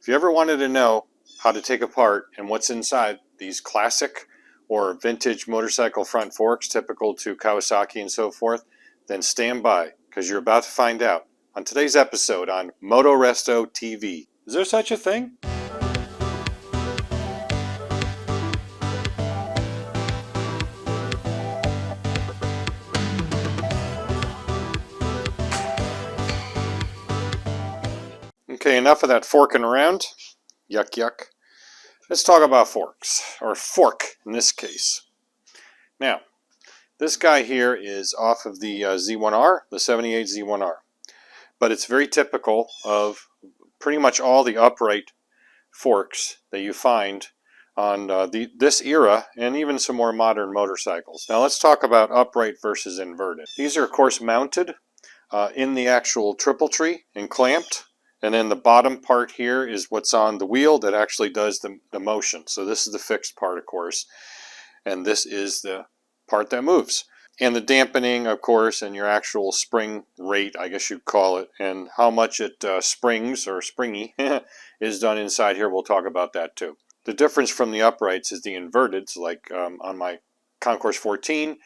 If you ever wanted to know how to take apart and what's inside these classic or vintage motorcycle front forks typical to Kawasaki and so forth, then stand by because you're about to find out on today's episode on Moto-Resto TV. Is there such a thing? Okay, enough of that forking around. Yuck, yuck. Let's talk about forks, or fork in this case. Now, this guy here is off of the Z1-R, the 78 Z1-R. But it's very typical of pretty much all the upright forks that you find on this era and even some more modern motorcycles. Now let's talk about upright versus inverted. These are of course mounted in the actual triple tree and clamped. And then the bottom part here is what's on the wheel that actually does the motion. So this is the fixed part, of course. And this is the part that moves. And the dampening, of course, and your actual spring rate, I guess you'd call it, and how much it springs, or springy, is done inside here. We'll talk about that too. The difference from the uprights is the inverteds, like on my Concourse 14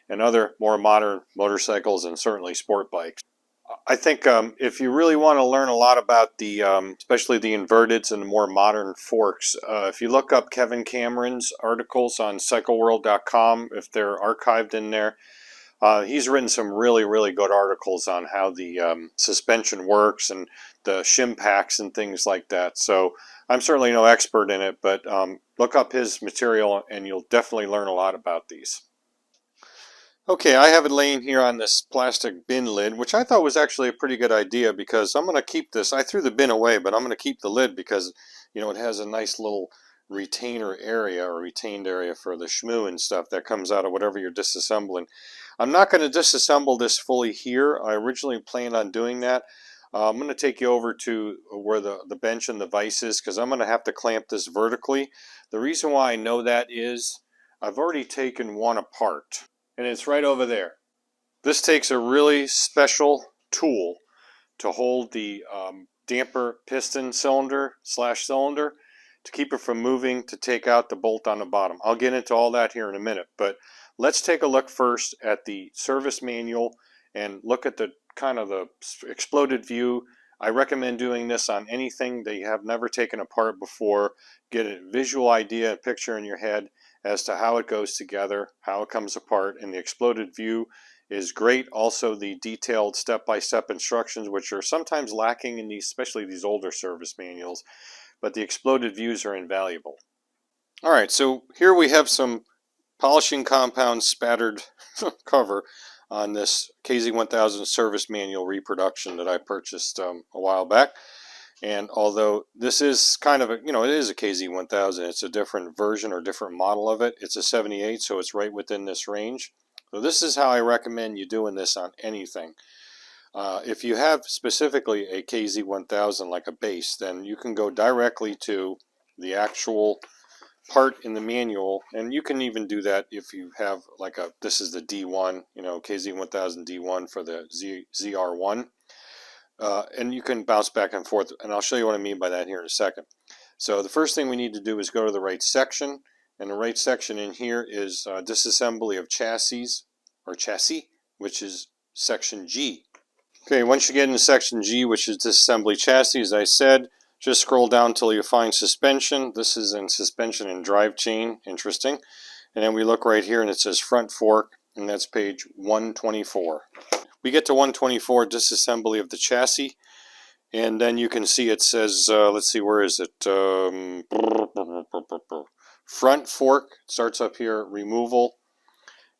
and other more modern motorcycles and certainly sport bikes. I think if you really want to learn a lot about the, especially the inverteds and the more modern forks, if you look up Kevin Cameron's articles on cycleworld.com, if they're archived in there, he's written some really, really good articles on how the suspension works and the shim packs and things like that. So I'm certainly no expert in it, but look up his material and you'll definitely learn a lot about these. Okay, I have it laying here on this plastic bin lid, which I thought was actually a pretty good idea because I'm going to keep this. I threw the bin away, but I'm going to keep the lid because, you know, it has a nice little retainer area or retained area for the shmoo and stuff that comes out of whatever you're disassembling. I'm not going to disassemble this fully here. I originally planned on doing that. I'm going to take you over to where the bench and the vise is because I'm going to have to clamp this vertically. The reason why I know that is I've already taken one apart. And it's right over there. This takes a really special tool to hold the damper piston cylinder to keep it from moving, to take out the bolt on the bottom. I'll get into all that here in a minute, but let's take a look first at the service manual and look at the kind of the exploded view. I recommend doing this on anything that you have never taken apart before. Get a visual idea, a picture in your head as to how it goes together, how it comes apart, and the exploded view is great. Also the detailed step-by-step instructions, which are sometimes lacking in these, especially these older service manuals, but the exploded views are invaluable. Alright, so here we have some polishing compound spattered cover on this KZ1000 service manual reproduction that I purchased a while back. And although this is kind of a, you know, it is a KZ1000, it's a different version or different model of it. It's a 78, so it's right within this range. So this is how I recommend you doing this on anything. If you have specifically a KZ1000 like a base, then you can go directly to the actual part in the manual, and you can even do that if you have like a, this is the D1, you know, KZ1000 D1 for the ZR1. And you can bounce back and forth, and I'll show you what I mean by that here in a second. So the first thing we need to do is go to the right section, and the right section in here is disassembly of chassis, which is section G. Okay, once you get into section G, which is disassembly chassis, as I said, just scroll down until you find suspension. This is in suspension and drive chain, interesting. And then we look right here and it says front fork, and that's page 124. We get to 124, disassembly of the chassis, and then you can see it says, let's see, where is it? Front fork, starts up here, removal,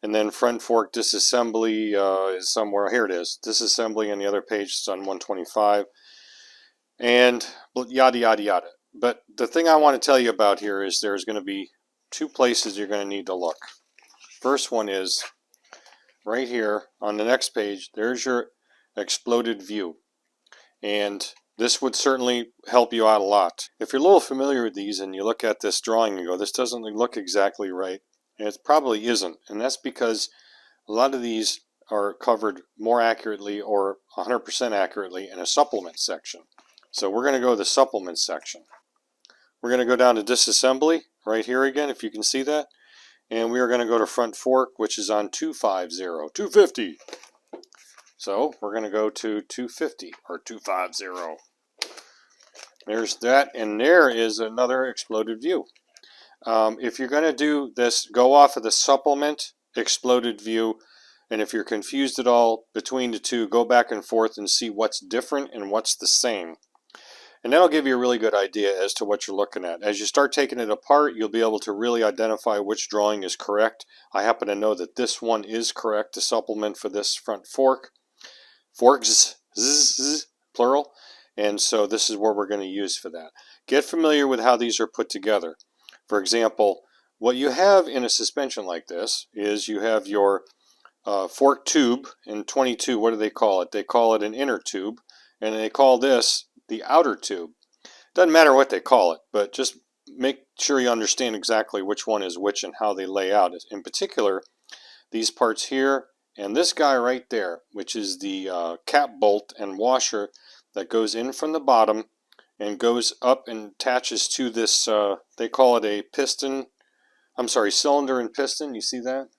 and then front fork disassembly is somewhere, here it is, disassembly, on the other page, it's on 125, and yada, yada, yada. But the thing I want to tell you about here is there's going to be two places you're going to need to look. First one is right here on the next page. There's your exploded view, and this would certainly help you out a lot. If you're a little familiar with these and you look at this drawing and you go, this doesn't look exactly right, and it probably isn't, and that's because a lot of these are covered more accurately or 100% accurately in a supplement section. So we're going to go to the supplement section. We're going to go down to disassembly right here again, if you can see that. And we are going to go to front fork, which is on 250. So we're going to go to 250 or 250. There's that, and there is another exploded view. If you're going to do this, go off of the supplement exploded view, and if you're confused at all between the two, go back and forth and see what's different and what's the same. And that'll give you a really good idea as to what you're looking at. As you start taking it apart, you'll be able to really identify which drawing is correct. I happen to know that this one is correct, the supplement for this front fork. Forks, plural. And so this is what we're going to use for that. Get familiar with how these are put together. For example, what you have in a suspension like this is you have your fork tube in 22. What do they call it? They call it an inner tube, and they call this the outer tube. Doesn't matter what they call it, but just make sure you understand exactly which one is which and how they lay out. In particular, these parts here and this guy right there, which is the cap bolt and washer that goes in from the bottom and goes up and attaches to this, they call it a piston, cylinder and piston. You see that?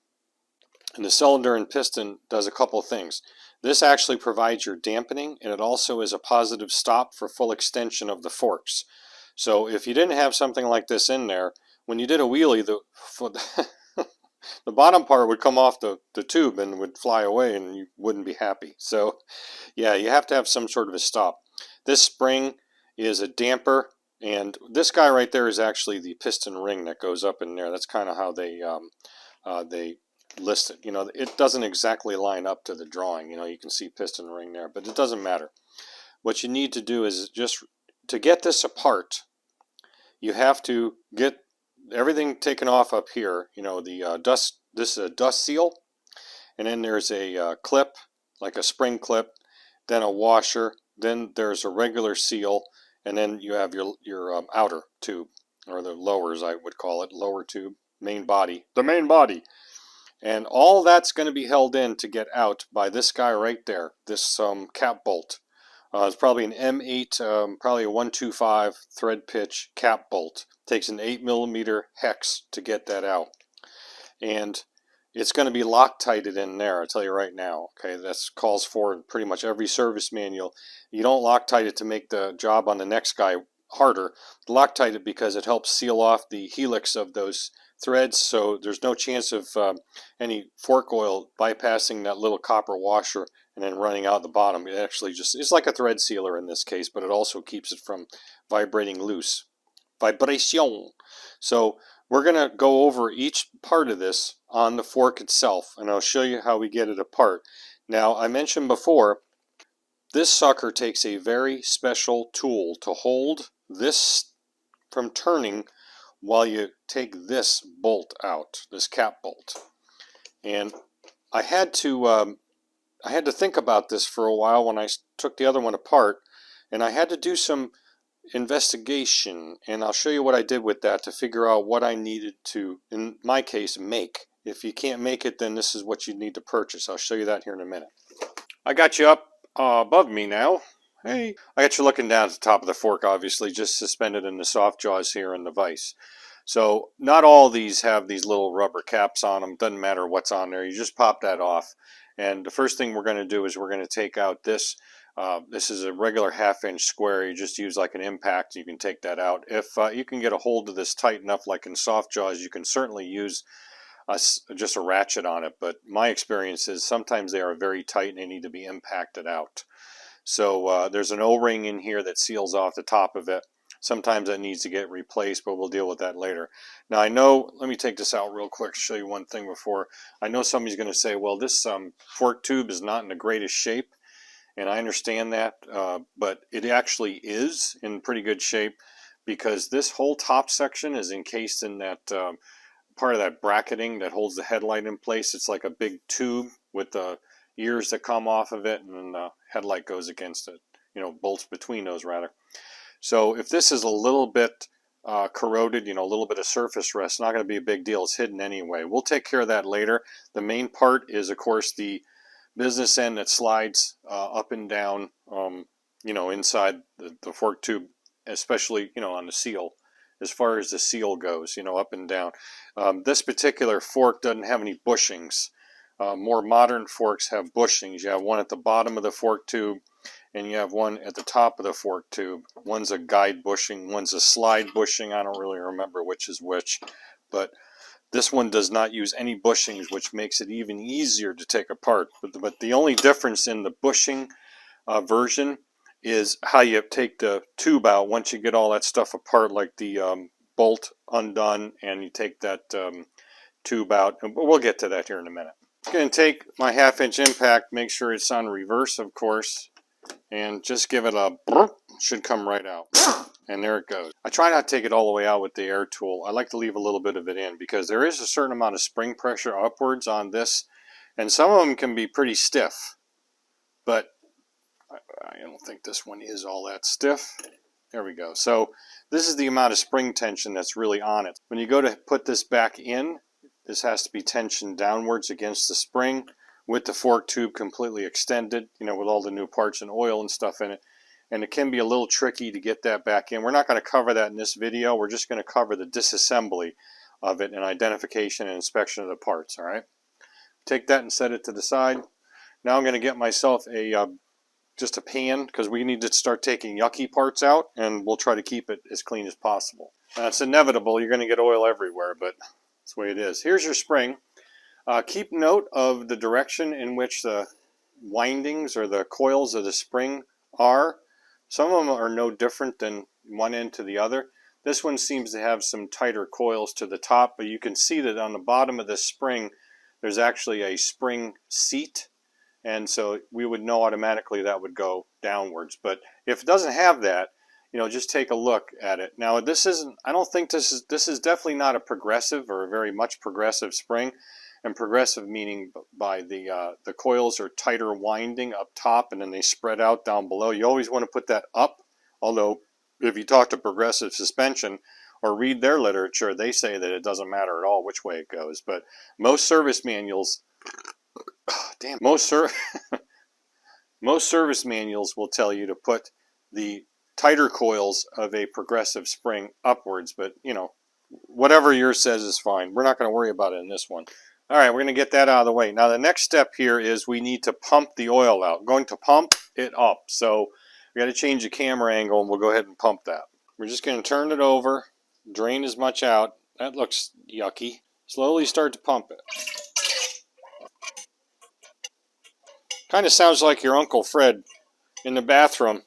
And the cylinder and piston does a couple things. This actually provides your dampening, and it also is a positive stop for full extension of the forks. So if you didn't have something like this in there, when you did a wheelie, the bottom part would come off the tube and would fly away, and you wouldn't be happy. So yeah, you have to have some sort of a stop. This spring is a damper, and this guy right there is actually the piston ring that goes up in there. That's kind of how they list it. You know, it doesn't exactly line up to the drawing. You know, you can see piston ring there, but it doesn't matter. What you need to do is just to get this apart, you have to get everything taken off up here. You know, the dust. This is a dust seal, and then there's a clip, like a spring clip, then a washer, then there's a regular seal, and then you have your outer tube, or the lowers, I would call it, lower tube, main body, the main body. And all that's going to be held in to get out by this guy right there, this cap bolt. It's probably an M8, probably a 125 thread pitch cap bolt. Takes an 8mm hex to get that out. And it's going to be Loctited in there, I'll tell you right now. Okay, that calls for pretty much every service manual. You don't Loctite it to make the job on the next guy harder. Loctite it because it helps seal off the helix of those threads, so there's no chance of any fork oil bypassing that little copper washer and then running out the bottom. It actually just, it's like a thread sealer in this case, but it also keeps it from vibrating loose. Vibration. So we're going to go over each part of this on the fork itself, and I'll show you how we get it apart. Now, I mentioned before, this sucker takes a very special tool to hold this from turning while you take this bolt out, this cap bolt. And I had to think about this for a while when I took the other one apart, and I had to do some investigation, and I'll show you what I did with that to figure out what I needed to, in my case, make. If you can't make it, then this is what you need to purchase. I'll show you that here in a minute. I got you up above me now. Hey, I got you looking down at the top of the fork, obviously, just suspended in the soft jaws here in the vise. So not all of these have these little rubber caps on them. Doesn't matter what's on there. You just pop that off. And the first thing we're going to do is we're going to take out this. This is a regular 1/2-inch square. You just use like an impact. You can take that out. If you can get a hold of this tight enough, like in soft jaws, you can certainly use just a ratchet on it. But my experience is sometimes they are very tight and they need to be impacted out. So there's an O-ring in here that seals off the top of it. Sometimes that needs to get replaced, but we'll deal with that later. Now I know, let me take this out real quick to show you one thing before. I know somebody's going to say, well, this fork tube is not in the greatest shape, and I understand that, but it actually is in pretty good shape because this whole top section is encased in that part of that bracketing that holds the headlight in place. It's like a big tube with the ears that come off of it, and then the headlight goes against it, you know, bolts between those rather. So if this is a little bit corroded, you know, a little bit of surface rust, not going to be a big deal. It's hidden anyway. We'll take care of that later. The main part is, of course, the business end that slides up and down, you know, inside the fork tube, especially, you know, on the seal as far as the seal goes, you know, up and down. This particular fork doesn't have any bushings. More modern forks have bushings. You have one at the bottom of the fork tube, and you have one at the top of the fork tube. One's a guide bushing, one's a slide bushing. I don't really remember which is which, but this one does not use any bushings, which makes it even easier to take apart. But the only difference in the bushing version is how you take the tube out once you get all that stuff apart, like the bolt undone, and you take that tube out. And we'll get to that here in a minute. I'm going to take my 1/2-inch impact, make sure it's on reverse, of course, and just give it a burp. Should come right out. And there it goes. I try not to take it all the way out with the air tool. I like to leave a little bit of it in because there is a certain amount of spring pressure upwards on this, and some of them can be pretty stiff, but I don't think this one is all that stiff. There we go. So this is the amount of spring tension that's really on it. When you go to put this back in, this has to be tensioned downwards against the spring with the fork tube completely extended, you know, with all the new parts and oil and stuff in it. And it can be a little tricky to get that back in. We're not going to cover that in this video. We're just going to cover the disassembly of it and identification and inspection of the parts, all right? Take that and set it to the side. Now I'm going to get myself a just a pan, because we need to start taking yucky parts out, and we'll try to keep it as clean as possible. It's inevitable. You're going to get oil everywhere, but that's the way it is. Here's your spring. Keep note of the direction in which the windings or the coils of the spring are. Some of them are no different than one end to the other. This one seems to have some tighter coils to the top, but you can see that on the bottom of this spring there's actually a spring seat, and so we would know automatically that would go downwards. But if it doesn't have that, you know, just take a look at it. Now this isn't, I don't think this is definitely not a progressive or a very much progressive spring. And progressive meaning by the coils are tighter winding up top, and then they spread out down below. You always want to put that up, although if you talk to Progressive Suspension or read their literature, they say that it doesn't matter at all which way it goes. But most service manuals, most service manuals will tell you to put the tighter coils of a progressive spring upwards. But, you know, whatever yours says is fine. We're not going to worry about it in this one. All right, we're going to get that out of the way. Now the next step here is we need to pump the oil out. I'm going to pump it up. So we got to change the camera angle, and we'll go ahead and pump that. We're just going to turn it over, drain as much out. That looks yucky. Slowly start to pump it. Kind of sounds like your Uncle Fred in the bathroom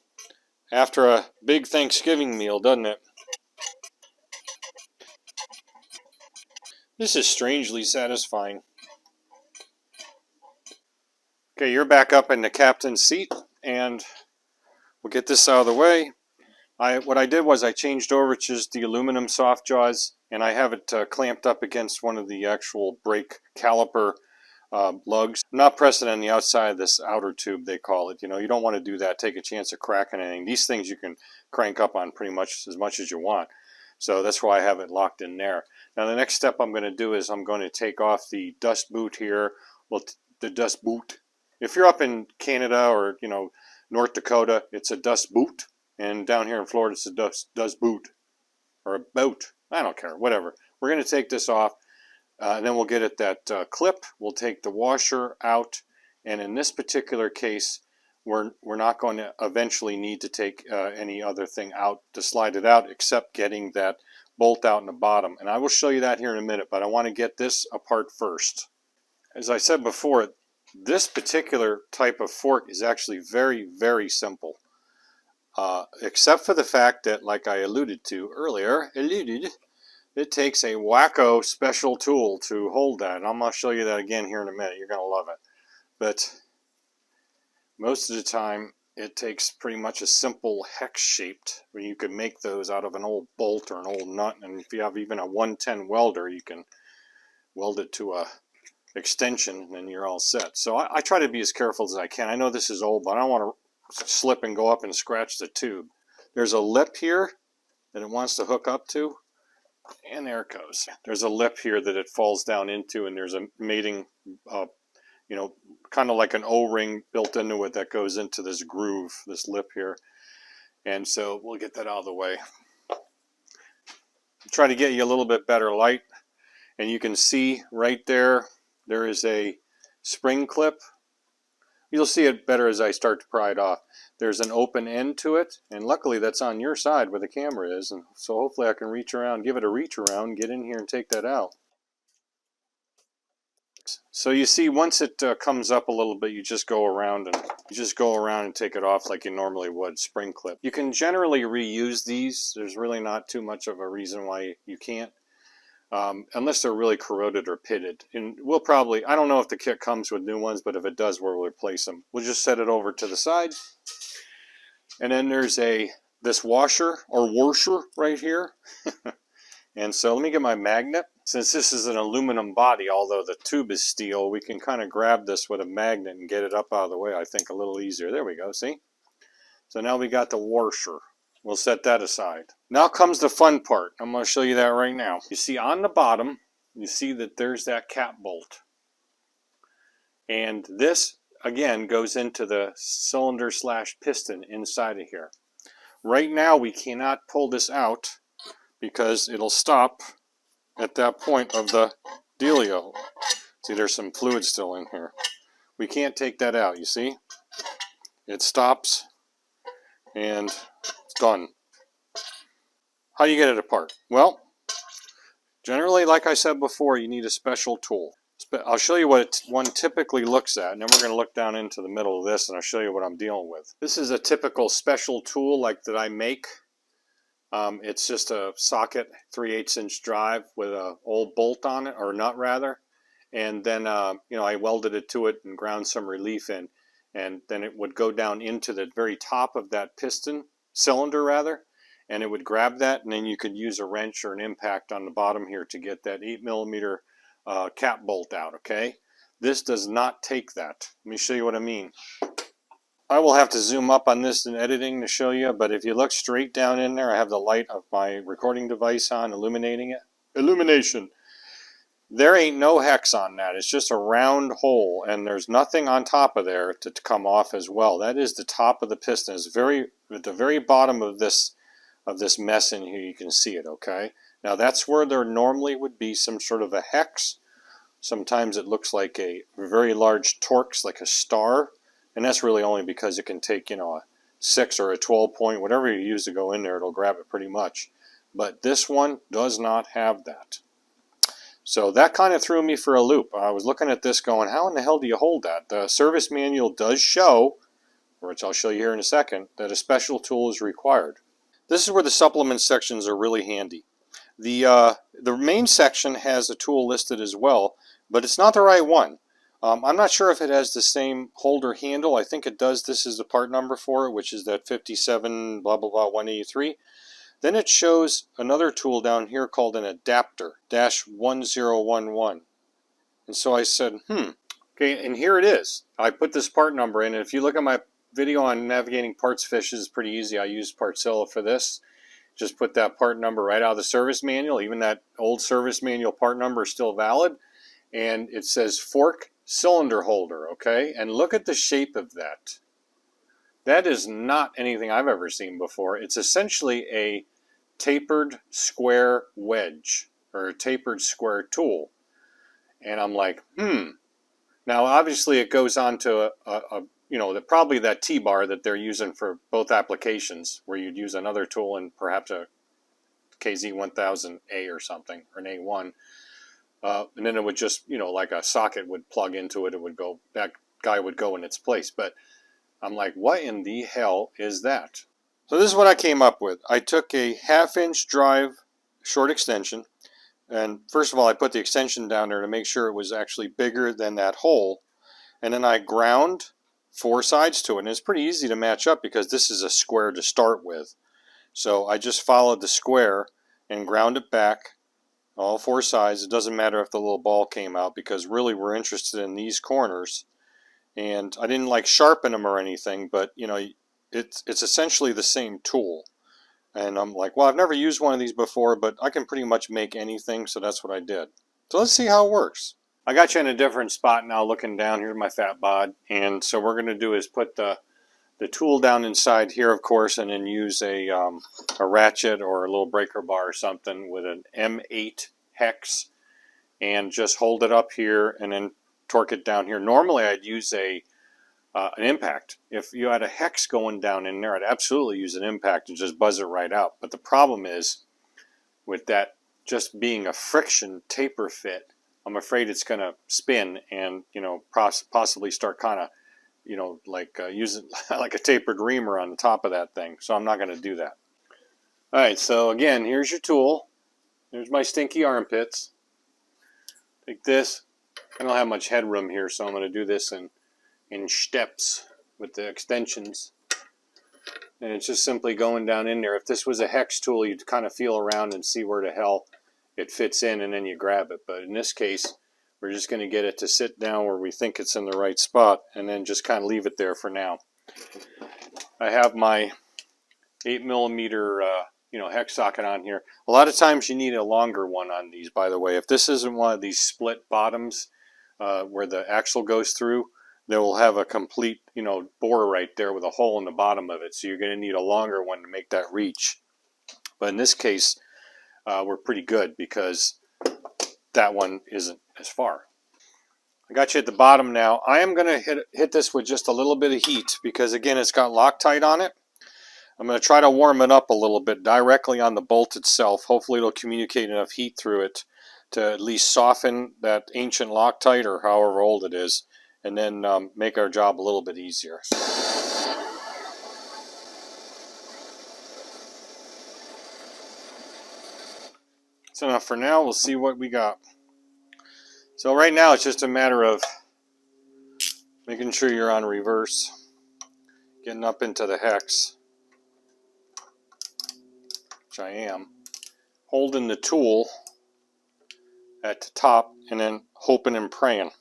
after a big Thanksgiving meal, doesn't it? This is strangely satisfying. Okay, you're back up in the captain's seat, and we'll get this out of the way. What I did was I changed over to just the aluminum soft jaws, and I have it clamped up against one of the actual brake caliper lugs. I'm not pressing on the outside of this outer tube, they call it. You know, you don't want to do that, take a chance of cracking anything. These things you can crank up on pretty much as you want. So that's why I have it locked in there. Now the next step I'm going to do is I'm going to take off the dust boot here. Well, the dust boot. If you're up in Canada or, you know, North Dakota, it's a dust boot. And down here in Florida, it's a dust boot. Or a boat. I don't care. Whatever. We're going to take this off. And then we'll get at that clip. We'll take the washer out. And in this particular case, we're not going to eventually need to take any other thing out to slide it out, except getting that bolt out in the bottom. And I will show you that here in a minute, but I want to get this apart first. As I said before, this particular type of fork is actually very, very simple. Except for the fact that, like I alluded to earlier, it takes a wacko special tool to hold that. And I'm going to show you that again here in a minute. You're going to love it. But most of the time, it takes pretty much a simple hex-shaped, where you could make those out of an old bolt or an old nut. And if you have even a 110 welder, you can weld it to a extension, and then you're all set. So I try to be as careful as I can. I know this is old, but I don't want to slip and go up and scratch the tube. There's a lip here that it wants to hook up to, and there it goes. There's a lip here that it falls down into, and there's a mating, you know, kind of like an O-ring built into it that goes into this groove, this lip here. And so we'll get that out of the way. try to get you a little bit better light. And you can see right there, there is a spring clip. You'll see it better as I start to pry it off. There's an open end to it, and luckily that's on your side where the camera is, and so hopefully I can reach around, give it a reach around, get in here and take that out. So you see, once it comes up a little bit, you just go around and take it off like you normally would, spring clip. You can generally reuse these. There's really not too much of a reason why you can't. Unless they're really corroded or pitted. And we'll probably, I don't know if the kit comes with new ones, but if it does, we'll replace them. We'll just set it over to the side. And then there's this washer or washer right here. And so let me get my magnet. Since this is an aluminum body, although the tube is steel, we can kind of grab this with a magnet and get it up out of the way, I think, a little easier. There we go, see? So now we got the washer. We'll set that aside. Now comes the fun part. I'm going to show you that right now. You see on the bottom, you see that there's that cap bolt. And this, again, goes into the cylinder / piston inside of here. Right now, we cannot pull this out because it'll stop at that point of the dealio. See, there's some fluid still in here. We can't take that out, you see? It stops and it's done. How do you get it apart? Well, generally, like I said before, you need a special tool. I'll show you what one typically looks at, and then we're going to look down into the middle of this, and I'll show you what I'm dealing with. This is a typical special tool like that I make. It's just a socket, 3/8" drive with an old bolt on it, or nut rather, and then you know, I welded it to it and ground some relief in, and then it would go down into the very top of that piston cylinder rather, and it would grab that, and then you could use a wrench or an impact on the bottom here to get that 8mm cap bolt out. Okay, this does not take that. Let me show you what I mean. I will have to zoom up on this in editing to show you, but if you look straight down in there, I have the light of my recording device on, illuminating it. Illumination. There ain't no hex on that. It's just a round hole, and there's nothing on top of there to come off as well. That is the top of the piston. It's at the very bottom of this mess in here. You can see it, okay? Now that's where there normally would be some sort of a hex. Sometimes it looks like a very large Torx, like a star. And that's really only because it can take, you know, a 6 or a 12 point, whatever you use to go in there, it'll grab it pretty much. But this one does not have that. So that kind of threw me for a loop. I was looking at this going, how in the hell do you hold that? The service manual does show, which I'll show you here in a second, that a special tool is required. This is where the supplement sections are really handy. The main section has a tool listed as well, but it's not the right one. I'm not sure if it has the same holder handle. I think it does. This is the part number for it, which is that 57 blah blah blah 183. Then it shows another tool down here called an adapter -1011. And so I said, okay, and here it is. I put this part number in, and if you look at my video on navigating parts fishes, it's pretty easy. I used Partzilla for this. Just put that part number right out of the service manual. Even that old service manual part number is still valid. And it says fork cylinder holder, okay? And look at the shape of that. That is not anything I've ever seen before. It's essentially a tapered square wedge, or a tapered square tool. And I'm like, Now, obviously, it goes on to you know, probably that T-bar that they're using for both applications, where you'd use another tool and perhaps a KZ1000A or something, or an A1. And then it would just, you know, like a socket would plug into it. It would go, that guy would go in its place. But I'm like, what in the hell is that? So this is what I came up with. I took a 1/2" drive short extension. And first of all, I put the extension down there to make sure it was actually bigger than that hole. And then I ground 4 sides to it. And it's pretty easy to match up because this is a square to start with. So I just followed the square and ground it back. All 4 sides. It doesn't matter if the little ball came out, because really we're interested in these corners. And I didn't like sharpen them or anything, but you know, it's essentially the same tool. And I'm like, well, I've never used one of these before, but I can pretty much make anything, so that's what I did. So let's see how it works. I got you in a different spot now, looking down here at my fat bod, and so what we're going to do is put the the tool down inside here, of course, and then use a ratchet or a little breaker bar or something with an M8 hex, and just hold it up here and then torque it down here. Normally I'd use an impact. If you had a hex going down in there, I'd absolutely use an impact and just buzz it right out. But the problem is, with that just being a friction taper fit, I'm afraid it's going to spin and, you know, possibly start kind of, you know, like using like a tapered reamer on the top of that thing. So I'm not going to do that. All right, so again, here's your tool. There's my stinky armpits. Take this. I don't have much headroom here, so I'm going to do this in steps with the extensions. And it's just simply going down in there. If this was a hex tool, you'd kind of feel around and see where the hell it fits in, and then you grab it. But in this case, we're just going to get it to sit down where we think it's in the right spot, and then just kind of leave it there for now. I have my 8mm you know, hex socket on here. A lot of times you need a longer one on these, by the way. If this isn't one of these split bottoms where the axle goes through, they will have a complete, you know, bore right there with a hole in the bottom of it. So you're going to need a longer one to make that reach. But in this case, we're pretty good because that one isn't as far. I got you at the bottom now. I am going to hit this with just a little bit of heat because, again, it's got Loctite on it. I'm going to try to warm it up a little bit directly on the bolt itself. Hopefully it'll communicate enough heat through it to at least soften that ancient Loctite or however old it is, and then make our job a little bit easier. That's enough for now. We'll see what we got. So right now it's just a matter of making sure you're on reverse, getting up into the hex, which I am, holding the tool at the top, and then hoping and praying.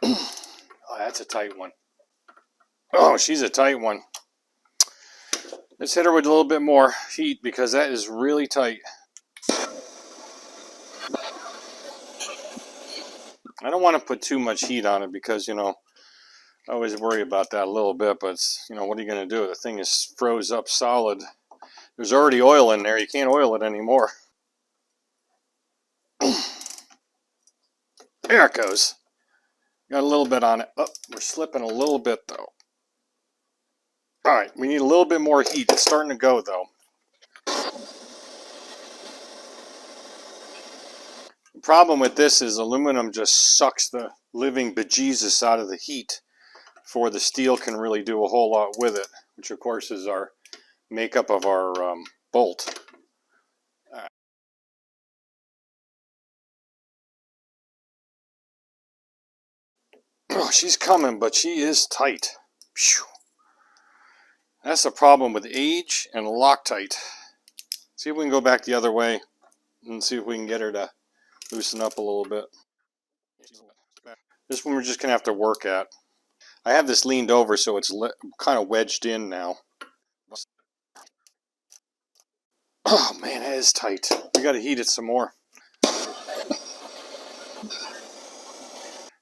Oh, that's a tight one. Oh, she's a tight one. Let's hit her with a little bit more heat because that is really tight. I don't want to put too much heat on it because, you know, I always worry about that a little bit, but, you know, what are you going to do? The thing is froze up solid. There's already oil in there. You can't oil it anymore. There it goes. Got a little bit on it. Oh, we're slipping a little bit, though. All right, we need a little bit more heat. It's starting to go, though. The problem with this is aluminum just sucks the living bejesus out of the heat before the steel can really do a whole lot with it, which, of course, is our makeup of our bolt. Oh, she's coming, but she is tight. Phew. That's the problem with age and Loctite. See if we can go back the other way and see if we can get her to loosen up a little bit. This one we're just going to have to work at. I have this leaned over so it's kind of wedged in now. Oh man, it is tight. We got to heat it some more.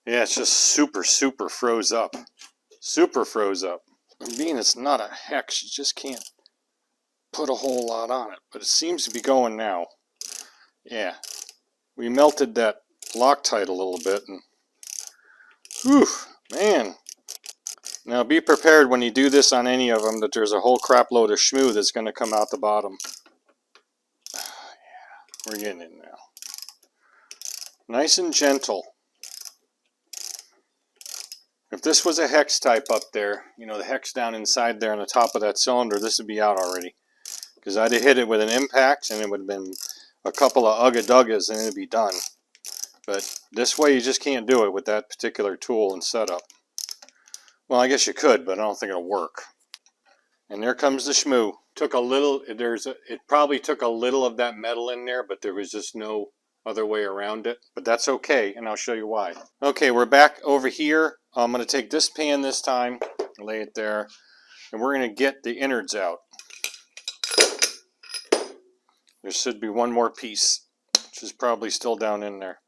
Yeah, it's just super froze up. Super froze up. And being it's not a hex, you just can't put a whole lot on it. But it seems to be going now. Yeah. We melted that Loctite a little bit. And whew, man. Now be prepared when you do this on any of them that there's a whole crap load of schmoo that's going to come out the bottom. Yeah, we're getting it now. Nice and gentle. If this was a hex type up there, you know, the hex down inside there on the top of that cylinder, this would be out already. Because I'd have hit it with an impact and it would have been a couple of ugga-duggas and it'd be done. But this way you just can't do it with that particular tool and setup. Well, I guess you could, but I don't think it'll work. And there comes the schmoo. Took a little, it probably took a little of that metal in there, but there was just no other way around it. But that's okay, and I'll show you why. Okay, we're back over here. I'm going to take this pan this time, lay it there, and we're going to get the innards out. There should be one more piece, which is probably still down in there.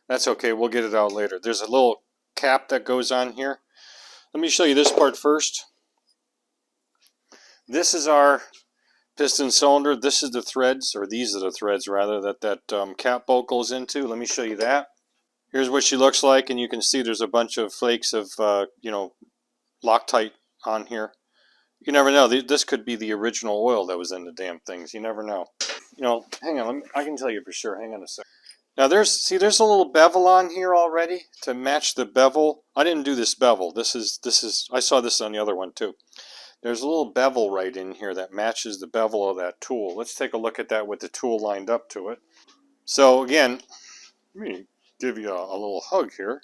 That's okay, we'll get it out later. There's a little cap that goes on here. Let me show you this part first. This is our piston cylinder. This is the threads, or these are the threads rather, that cap bolt goes into. Let me show you that. Here's what she looks like, and you can see there's a bunch of flakes of, Loctite on here. You never know. This could be the original oil that was in the damn things. You never know. Hang on. I can tell you for sure. Hang on a second. Now there's a little bevel on here already to match the bevel. I didn't do this bevel. This is I saw this on the other one too. There's a little bevel right in here that matches the bevel of that tool. Let's take a look at that with the tool lined up to it. So again, let me give you a little hug here.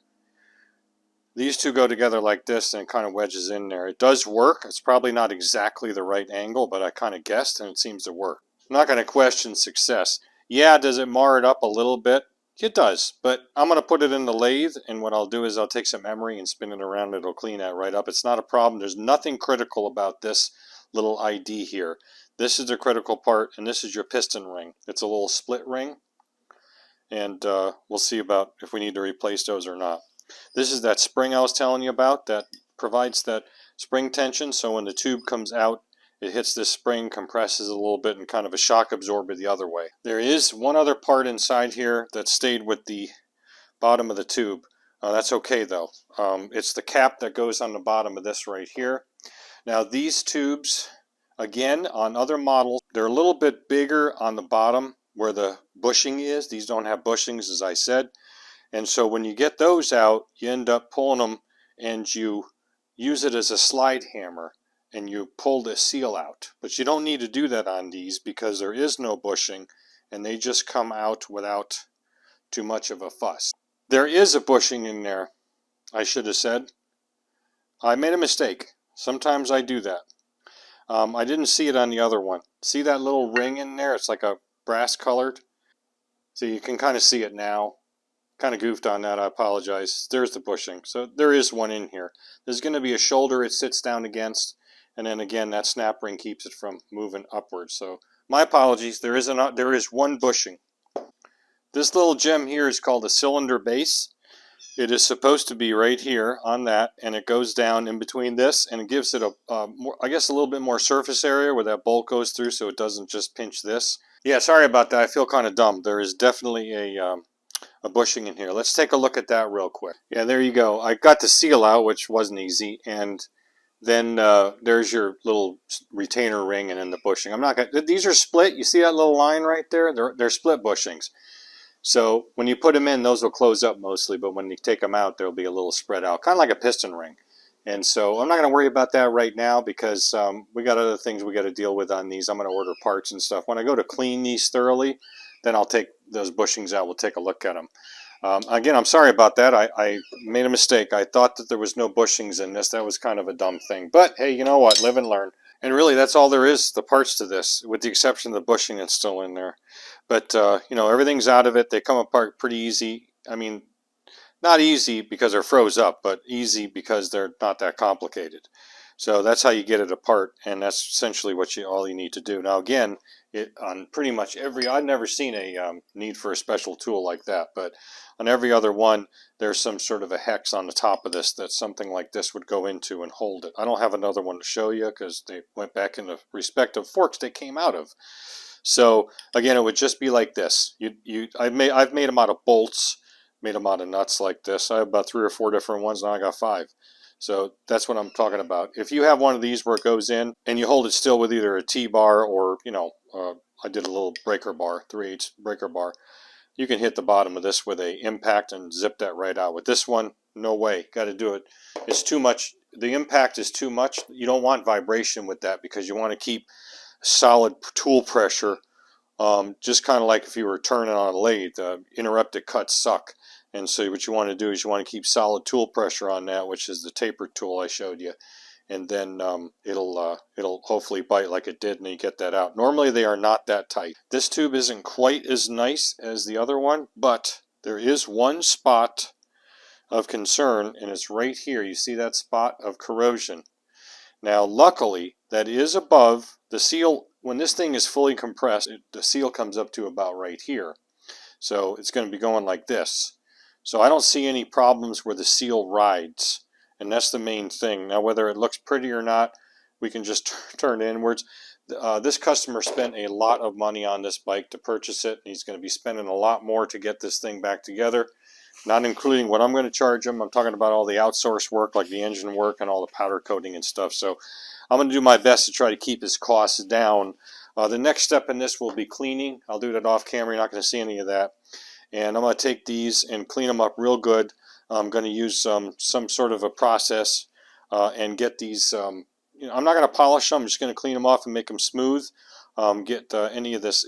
These two go together like this and it kind of wedges in there. It does work. It's probably not exactly the right angle, but I kind of guessed and it seems to work. I'm not going to question success. Yeah, does it mar it up a little bit? It does, but I'm going to put it in the lathe, and what I'll do is I'll take some emery and spin it around. It'll clean that right up. It's not a problem. There's nothing critical about this little ID here. This is the critical part, and this is your piston ring. It's a little split ring, and we'll see about if we need to replace those or not. This is that spring I was telling you about that provides that spring tension, so when the tube comes out, it hits this spring, compresses a little bit, and kind of a shock absorber the other way. There is one other part inside here that stayed with the bottom of the tube. That's okay though. It's the cap that goes on the bottom of this right here. Now these tubes, again, on other models, they're a little bit bigger on the bottom where the bushing is. These don't have bushings, as I said. And so when you get those out, you end up pulling them and you use it as a slide hammer and you pull the seal out. But you don't need to do that on these because there is no bushing and they just come out without too much of a fuss. There is a bushing in there, I should have said. I made a mistake. Sometimes I do that. I didn't see it on the other one. See that little ring in there? It's like a brass colored. So you can kind of see it now. Kind of goofed on that, I apologize. There's the bushing. So there is one in here. There's going to be a shoulder it sits down against, and then again that snap ring keeps it from moving upwards. So my apologies, there is one bushing. This little gem here is called a cylinder base. It is supposed to be right here on that, and it goes down in between this, and it gives it a little bit more surface area where that bolt goes through so it doesn't just pinch this. Yeah, sorry about that. I feel kind of dumb. There is definitely a bushing in here. Let's take a look at that real quick. Yeah, there you go. I got the seal out, which wasn't easy, and then there's your little retainer ring and then the bushing. I'm not gonna. These are split. You see that little line right there? They're split bushings. So when you put them in, those will close up mostly, but when you take them out, they'll be a little spread out, kind of like a piston ring. And so I'm not going to worry about that right now because we got other things we got to deal with on these. I'm going to order parts and stuff. When I go to clean these thoroughly, then I'll take those bushings out. We'll take a look at them. Again, I'm sorry about that. I made a mistake. I thought that there was no bushings in this. That was kind of a dumb thing. But hey, you know what? Live and learn. And really, that's all there is, the parts to this, with the exception of the bushing that's still in there. But, everything's out of it. They come apart pretty easy. I mean, not easy because they're froze up, but easy because they're not that complicated. So that's how you get it apart, and that's essentially all you need to do. Now, again, on pretty much I've never seen a need for a special tool like that, but on every other one, there's some sort of a hex on the top of this that something like this would go into and hold it. I don't have another one to show you because they went back in the respective forks they came out of. So again, it would just be like this. I've made them out of bolts, made them out of nuts like this. I have about 3 or 4 different ones. Now I got 5. So that's what I'm talking about. If you have one of these where it goes in and you hold it still with either a T-bar or, I did a little breaker bar, 3/8 breaker bar, you can hit the bottom of this with a impact and zip that right out. With this one, no way. Got to do it. It's too much. The impact is too much. You don't want vibration with that because you want to keep solid tool pressure, just kind of like if you were turning on a lathe. Interrupted cuts suck, and so what you want to do is you want to keep solid tool pressure on that, which is the tapered tool I showed you, and then it'll hopefully bite like it did, and you get that out. Normally they are not that tight. This tube isn't quite as nice as the other one, but there is one spot of concern, and it's right here. You see that spot of corrosion. Now, luckily, that is above the seal. When this thing is fully compressed, the seal comes up to about right here. So it's going to be going like this. So I don't see any problems where the seal rides, and that's the main thing. Now whether it looks pretty or not, we can just turn inwards. This customer spent a lot of money on this bike to purchase it. He's going to be spending a lot more to get this thing back together, not including what I'm going to charge him. I'm talking about all the outsourced work, like the engine work and all the powder coating and stuff. So I'm going to do my best to try to keep his costs down. The next step in this will be cleaning. I'll do that off camera. You're not going to see any of that. And I'm going to take these and clean them up real good. I'm going to use some sort of a process and get these. I'm not going to polish them. I'm just going to clean them off and make them smooth. Get any of this.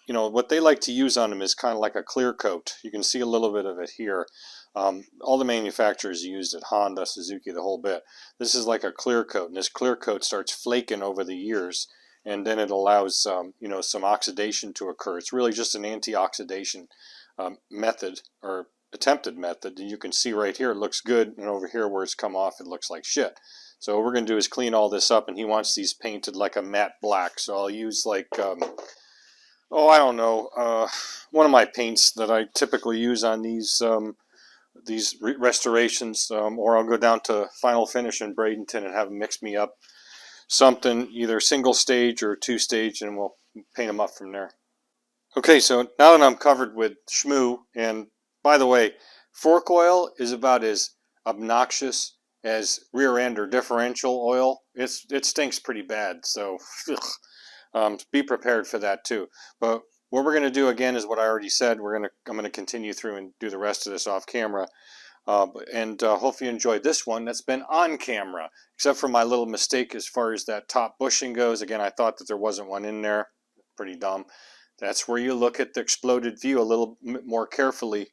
What they like to use on them is kind of like a clear coat. You can see a little bit of it here. All the manufacturers used it, Honda, Suzuki, the whole bit. This is like a clear coat, and this clear coat starts flaking over the years, and then it allows some oxidation to occur. It's really just an anti-oxidation method, or attempted method. And you can see right here it looks good, and over here where it's come off it looks like shit. So what we're going to do is clean all this up, and he wants these painted like a matte black. So I'll use like I don't know, one of my paints that I typically use on these restorations, or I'll go down to Final Finish in Bradenton and have them mix me up something, either single stage or two stage, and we'll paint them up from there. Okay, so now that I'm covered with schmoo, and by the way, fork oil is about as obnoxious as rear end or differential oil. It stinks pretty bad, so be prepared for that too. But what we're going to do again is what I already said. I'm going to continue through and do the rest of this off camera. Hope you enjoyed this one that's been on camera, except for my little mistake as far as that top bushing goes. Again, I thought that there wasn't one in there. Pretty dumb. That's where you look at the exploded view a little more carefully,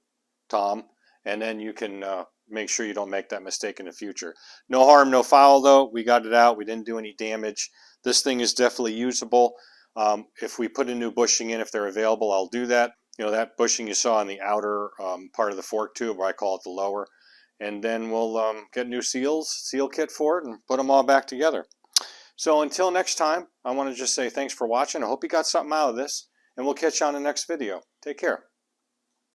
Tom, and then you can make sure you don't make that mistake in the future. No harm, no foul, though. We got it out. We didn't do any damage. This thing is definitely usable. If we put a new bushing in, if they're available, I'll do that. That bushing you saw on the outer part of the fork tube, or I call it the lower. And then we'll get new seal kit for it, and put them all back together. So until next time, I want to just say thanks for watching. I hope you got something out of this, and we'll catch you on the next video. Take care.